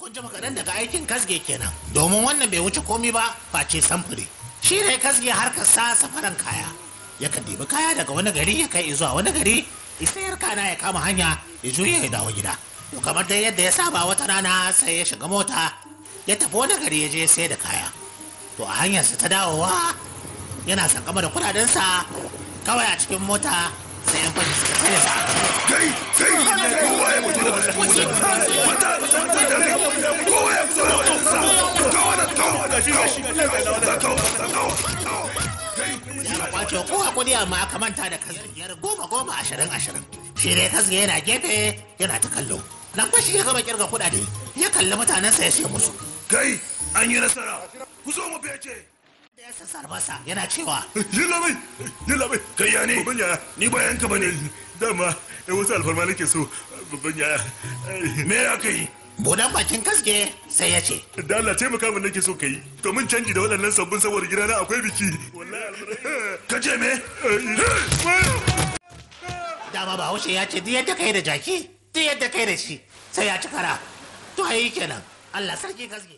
kun ji maganar daga aikin kasge kenan domin wannan bai wuce komi ba face samfuri shi ne kasge harkar sa safaran kaya yakan ɗibi kaya daga wani gari ya kai zuwa wani gari isayar kana ya kama hanya ya juya ya dawo gida to kamar dai yadda ya saba wata rana sai ya shiga mota ya tafi wani gari ya je sai da kaya to a hanyarsa ta dawowa yana sakama da kudadensa kawai a cikin mota sai yan fashi suka tsaye sa kai sai kowa ya mutu da kowa ya fito ya kwace kowa kudi amma aka manta da kasgiyar 10-20 shi dai kasge yana gefe yana ta kallo nan fashi ya gama kirga kudade ya kalli mutanensa ya ce musu kai an yi nasara ku zo mu fece ya sassar masa yana cewa yalla bai kai ya ne babban yaya ni bayan ka bane dama wasu alfarma nake so babban yaya me ya kai budan bakin kasge sai ya ce da Allah taimaka min nake so kai to mun canji da waɗannan sabbin saboda gidana akwai biki wallahi ka ce me dama ba haushe ya ce duk yadda kai da jaki duk yadda kai da shi sai ya ci kara to ayi kenan Allah sarki kasge